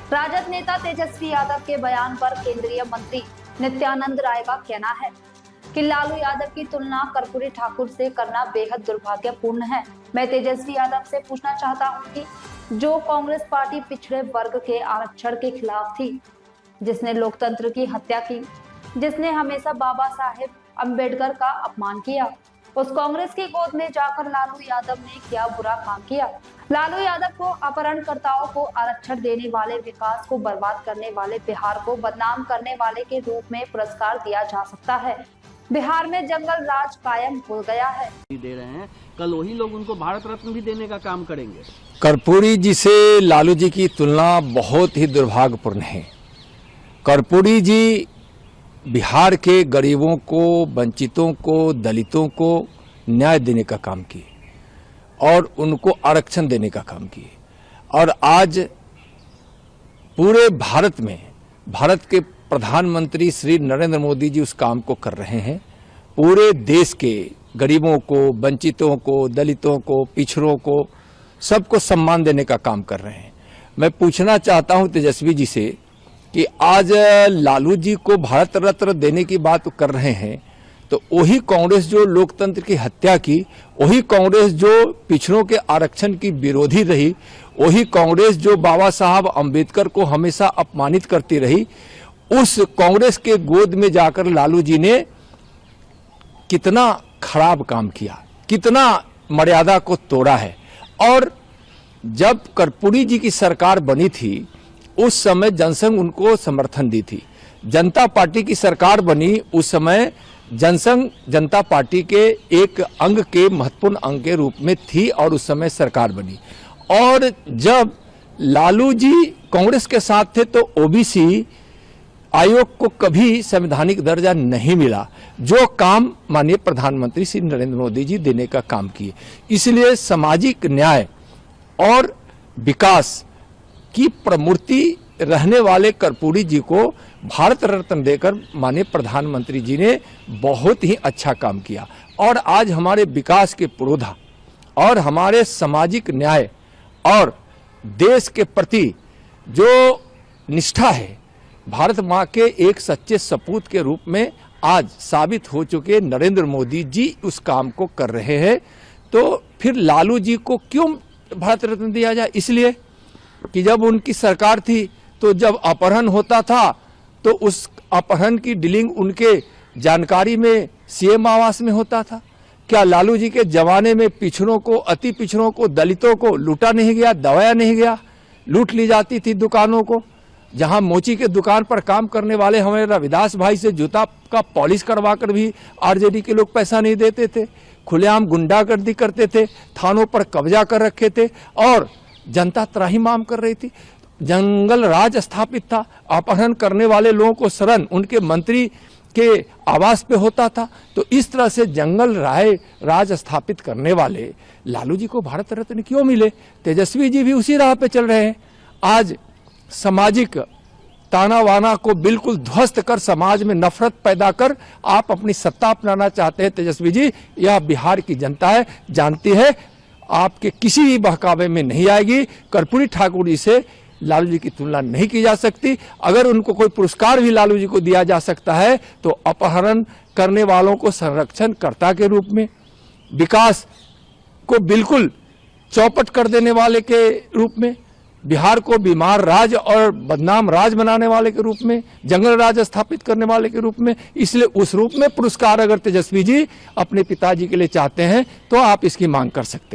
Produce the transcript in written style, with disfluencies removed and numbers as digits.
राजद नेता तेजस्वी यादव के बयान पर केंद्रीय मंत्री नित्यानंद राय का कहना है कि लालू यादव की तुलना कर्पूरी ठाकुर से करना बेहद दुर्भाग्यपूर्ण है। मैं तेजस्वी यादव से पूछना चाहता हूं कि जो कांग्रेस पार्टी पिछड़े वर्ग के आरक्षण के खिलाफ थी, जिसने लोकतंत्र की हत्या की, जिसने हमेशा बाबा साहेब अंबेडकर का अपमान किया, उस कांग्रेस की गोद में जाकर लालू यादव ने क्या बुरा काम किया। लालू यादव को अपहरणकर्ताओं को आरक्षण देने वाले, विकास को बर्बाद करने वाले, बिहार को बदनाम करने वाले के रूप में पुरस्कार दिया जा सकता है। बिहार में जंगल राज कायम हो गया है। दे रहे हैं, कल वही लोग उनको भारत रत्न भी देने का काम करेंगे। कर्पूरी जी से लालू जी की तुलना बहुत ही दुर्भाग्यपूर्ण है। कर्पूरी जी बिहार के गरीबों को, वंचितों को, दलितों को न्याय देने का काम किए और उनको आरक्षण देने का काम किए। और आज पूरे भारत में भारत के प्रधानमंत्री श्री नरेंद्र मोदी जी उस काम को कर रहे हैं। पूरे देश के गरीबों को, वंचितों को, दलितों को, पिछड़ों को, सबको सम्मान देने का काम कर रहे हैं। मैं पूछना चाहता हूं तेजस्वी जी से कि आज लालू जी को भारत रत्न देने की बात कर रहे हैं, तो वही कांग्रेस जो लोकतंत्र की हत्या की, वही कांग्रेस जो पिछड़ों के आरक्षण की विरोधी रही, वही कांग्रेस जो बाबा साहब अंबेडकर को हमेशा अपमानित करती रही, उस कांग्रेस के गोद में जाकर लालू जी ने कितना खराब काम किया, कितना मर्यादा को तोड़ा है। और जब कर्पूरी जी की सरकार बनी थी, उस समय जनसंघ उनको समर्थन दी थी। जनता पार्टी की सरकार बनी, उस समय जनसंघ जनता पार्टी के एक अंग के, महत्वपूर्ण अंग के रूप में थी और उस समय सरकार बनी। और जब लालू जी कांग्रेस के साथ थे तो ओबीसी आयोग को कभी संवैधानिक दर्जा नहीं मिला, जो काम माननीय प्रधानमंत्री श्री नरेंद्र मोदी जी देने का काम किए। इसलिए सामाजिक न्याय और विकास की प्रमूर्ति रहने वाले कर्पूरी जी को भारत रत्न देकर माननीय प्रधानमंत्री जी ने बहुत ही अच्छा काम किया। और आज हमारे विकास के पुरोधा और हमारे सामाजिक न्याय और देश के प्रति जो निष्ठा है, भारत माँ के एक सच्चे सपूत के रूप में आज साबित हो चुके नरेंद्र मोदी जी उस काम को कर रहे हैं। तो फिर लालू जी को क्यों भारत रत्न दिया जाए? इसलिए कि जब उनकी सरकार थी तो जब अपहरण होता था तो उस अपहरण की डीलिंग उनके जानकारी में सीएम आवास में होता था। क्या लालू जी के जमाने में पिछड़ों को, अति पिछड़ों को, दलितों को लूटा नहीं गया, दबाया नहीं गया? लूट ली जाती थी दुकानों को। जहां मोची के दुकान पर काम करने वाले हमारे रविदास भाई से जूता का पॉलिश करवा कर भी आरजेडी के लोग पैसा नहीं देते थे। खुलेआम गुंडागर्दी करते थे, थानों पर कब्जा कर रखे थे और जनता त्राहिमाम कर रही थी। जंगल राज स्थापित था। अपहरण करने वाले लोगों को शरण उनके मंत्री के आवास पे होता था। तो इस तरह से जंगल राज स्थापित करने वाले लालू जी को भारत रत्न क्यों मिले? तेजस्वी जी भी उसी राह पे चल रहे हैं। आज सामाजिक ताना वाना को बिल्कुल ध्वस्त कर, समाज में नफरत पैदा कर आप अपनी सत्ता अपनाना चाहते हैं तेजस्वी जी। यह बिहार की जनता है, जानती है, आपके किसी भी बहकावे में नहीं आएगी। कर्पूरी ठाकुर जी से लालू जी की तुलना नहीं की जा सकती। अगर उनको कोई पुरस्कार भी लालू जी को दिया जा सकता है तो अपहरण करने वालों को संरक्षणकर्ता के रूप में, विकास को बिल्कुल चौपट कर देने वाले के रूप में, बिहार को बीमार राज और बदनाम राज बनाने वाले के रूप में, जंगल राज स्थापित करने वाले के रूप में, इसलिए उस रूप में पुरस्कार अगर तेजस्वी जी अपने पिताजी के लिए चाहते हैं तो आप इसकी मांग कर सकते हैं।